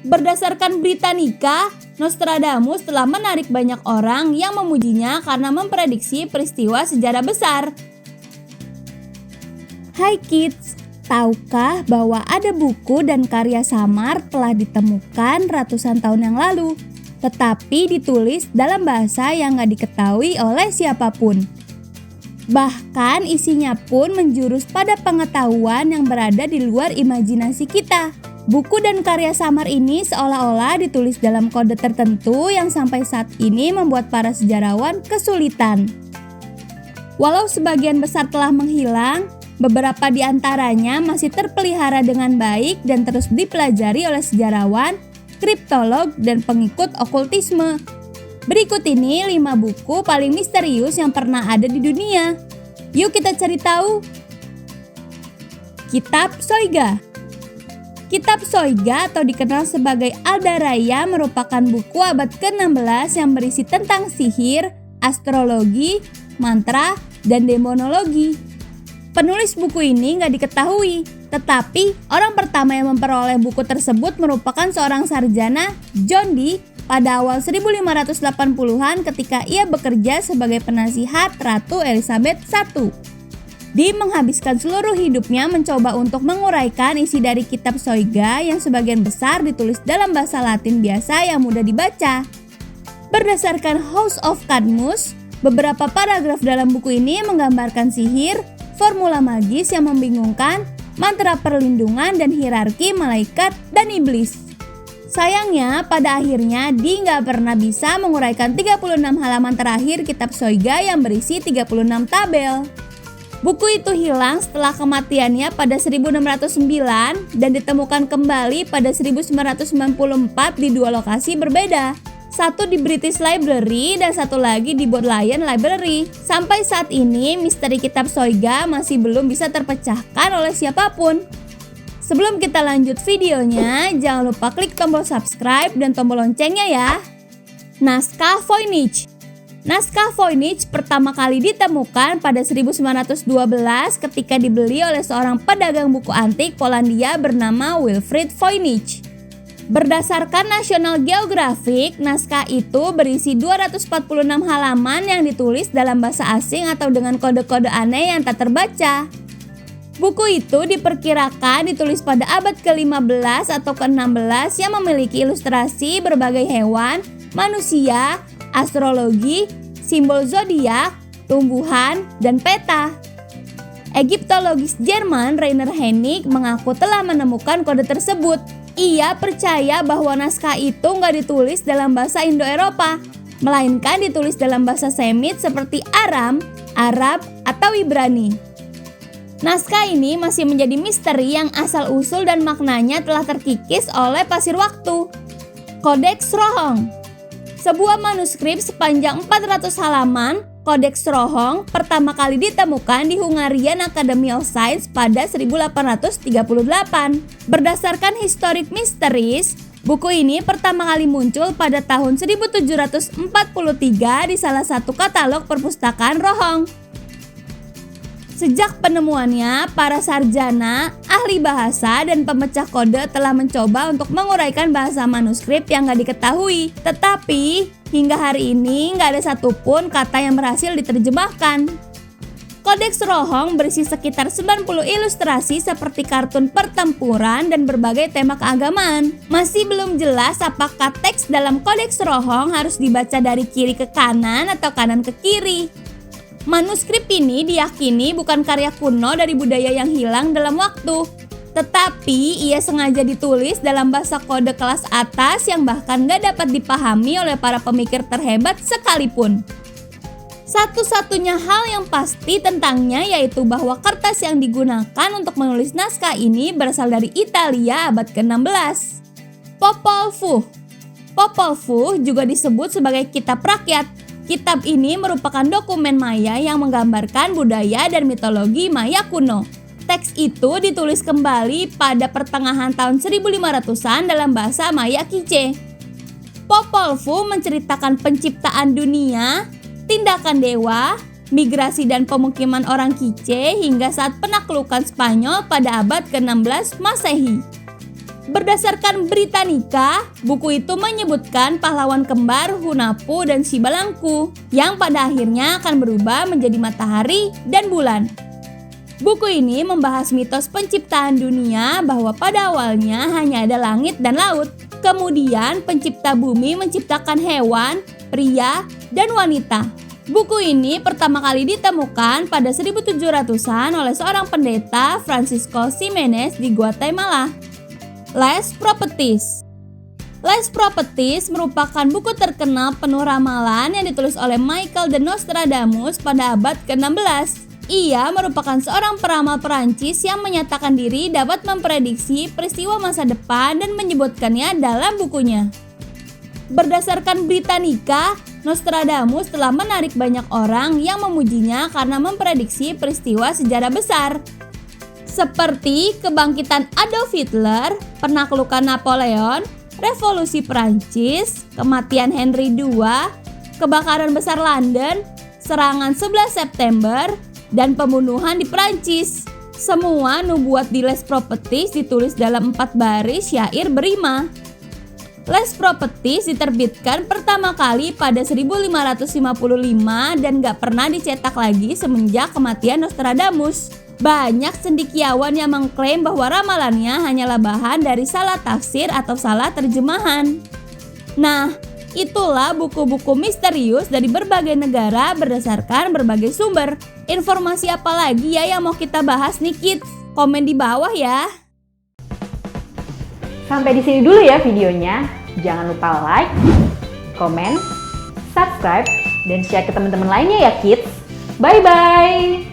Berdasarkan Britannica, Nostradamus telah menarik banyak orang yang memujinya karena memprediksi peristiwa sejarah besar. Hai kids, tahukah bahwa ada buku dan karya samar telah ditemukan ratusan tahun yang lalu, tetapi ditulis dalam bahasa yang gak diketahui oleh siapapun. Bahkan isinya pun menjurus pada pengetahuan yang berada di luar imajinasi kita. Buku dan karya samar ini seolah-olah ditulis dalam kode tertentu yang sampai saat ini membuat para sejarawan kesulitan. Walau sebagian besar telah menghilang, beberapa di antaranya masih terpelihara dengan baik dan terus dipelajari oleh sejarawan, kriptolog, dan pengikut okultisme. Berikut ini 5 buku paling misterius yang pernah ada di dunia. Yuk kita cari tahu. Kitab Soiga. Kitab Soiga atau dikenal sebagai Aldaraya merupakan buku abad ke-16 yang berisi tentang sihir, astrologi, mantra, dan demonologi. Penulis buku ini gak diketahui, tetapi orang pertama yang memperoleh buku tersebut merupakan seorang sarjana, John Dee, pada awal 1580-an ketika ia bekerja sebagai penasihat Ratu Elizabeth I. Dee menghabiskan seluruh hidupnya mencoba untuk menguraikan isi dari kitab Soiga yang sebagian besar ditulis dalam bahasa Latin biasa yang mudah dibaca. Berdasarkan House of Cadmus, beberapa paragraf dalam buku ini menggambarkan sihir, formula magis yang membingungkan, mantra perlindungan, dan hierarki malaikat dan iblis. Sayangnya, pada akhirnya Dee nggak pernah bisa menguraikan 36 halaman terakhir kitab Soiga yang berisi 36 tabel. Buku itu hilang setelah kematiannya pada 1609 dan ditemukan kembali pada 1994 di 2 lokasi berbeda. Satu di British Library dan satu lagi di Bodleian Library. Sampai saat ini, misteri kitab Soiga masih belum bisa terpecahkan oleh siapapun. Sebelum kita lanjut videonya, jangan lupa klik tombol subscribe dan tombol loncengnya ya. Naskah Voynich. Naskah Voynich pertama kali ditemukan pada 1912 ketika dibeli oleh seorang pedagang buku antik Polandia bernama Wilfrid Voynich. Berdasarkan National Geographic, naskah itu berisi 246 halaman yang ditulis dalam bahasa asing atau dengan kode-kode aneh yang tak terbaca. Buku itu diperkirakan ditulis pada abad ke-15 atau ke-16 yang memiliki ilustrasi berbagai hewan, manusia, astrologi, simbol zodiak, tumbuhan, dan peta. Egyptologis Jerman Rainer Hennig mengaku telah menemukan kode tersebut. Ia percaya bahwa naskah itu nggak ditulis dalam bahasa Indo-Eropa, melainkan ditulis dalam bahasa Semit seperti Aram, Arab, atau Ibrani. Naskah ini masih menjadi misteri yang asal-usul dan maknanya telah terkikis oleh pasir waktu. Codex Rohong. Sebuah manuskrip sepanjang 400 halaman, Codex Rohong pertama kali ditemukan di Hungarian Academy of Science pada 1838. Berdasarkan Historic Mysteries, buku ini pertama kali muncul pada tahun 1743 di salah satu katalog perpustakaan Rohong. Sejak penemuannya, para sarjana, ahli bahasa, dan pemecah kode telah mencoba untuk menguraikan bahasa manuskrip yang gak diketahui. Tetapi, hingga hari ini gak ada satupun kata yang berhasil diterjemahkan. Codex Rohong berisi sekitar 90 ilustrasi seperti kartun pertempuran dan berbagai tema keagamaan. Masih belum jelas apakah teks dalam Codex Rohong harus dibaca dari kiri ke kanan atau kanan ke kiri. Manuskrip ini diyakini bukan karya kuno dari budaya yang hilang dalam waktu, tetapi ia sengaja ditulis dalam bahasa kode kelas atas yang bahkan gak dapat dipahami oleh para pemikir terhebat sekalipun. Satu-satunya hal yang pasti tentangnya yaitu bahwa kertas yang digunakan untuk menulis naskah ini berasal dari Italia abad ke-16. Popol Vuh. Popol Vuh juga disebut sebagai kitab rakyat. Kitab ini merupakan dokumen Maya yang menggambarkan budaya dan mitologi Maya kuno. Teks itu ditulis kembali pada pertengahan tahun 1500-an dalam bahasa Maya Kicé. Popol Vuh menceritakan penciptaan dunia, tindakan dewa, migrasi dan pemukiman orang Kicé hingga saat penaklukan Spanyol pada abad ke-16 Masehi. Berdasarkan Britannica, buku itu menyebutkan pahlawan kembar Hunapu dan Sibalangku yang pada akhirnya akan berubah menjadi matahari dan bulan. Buku ini membahas mitos penciptaan dunia bahwa pada awalnya hanya ada langit dan laut. Kemudian pencipta bumi menciptakan hewan, pria, dan wanita. Buku ini pertama kali ditemukan pada 1700-an oleh seorang pendeta Francisco Ximenes di Guatemala. Les Prophètes. Les Prophètes merupakan buku terkenal penuh ramalan yang ditulis oleh Michael de Nostradamus pada abad ke-16. Ia merupakan seorang peramal Perancis yang menyatakan diri dapat memprediksi peristiwa masa depan dan menyebutkannya dalam bukunya. Berdasarkan Britannica, Nostradamus telah menarik banyak orang yang memujinya karena memprediksi peristiwa sejarah besar, seperti kebangkitan Adolf Hitler, penaklukan Napoleon, revolusi Prancis, kematian Henry II, kebakaran besar London, serangan 11 September, dan pembunuhan di Prancis. Semua nubuat di Les Prophètes ditulis dalam 4 baris syair berima. Les Prophètes diterbitkan pertama kali pada 1555 dan gak pernah dicetak lagi semenjak kematian Nostradamus. Banyak cendekiawan yang mengklaim bahwa ramalannya hanyalah bahan dari salah tafsir atau salah terjemahan. Nah, itulah buku-buku misterius dari berbagai negara berdasarkan berbagai sumber. Informasi apa lagi ya yang mau kita bahas nih kids? Komen di bawah ya. Sampai di sini dulu ya videonya. Jangan lupa like, komen, subscribe, dan share ke teman-teman lainnya ya kids. Bye-bye!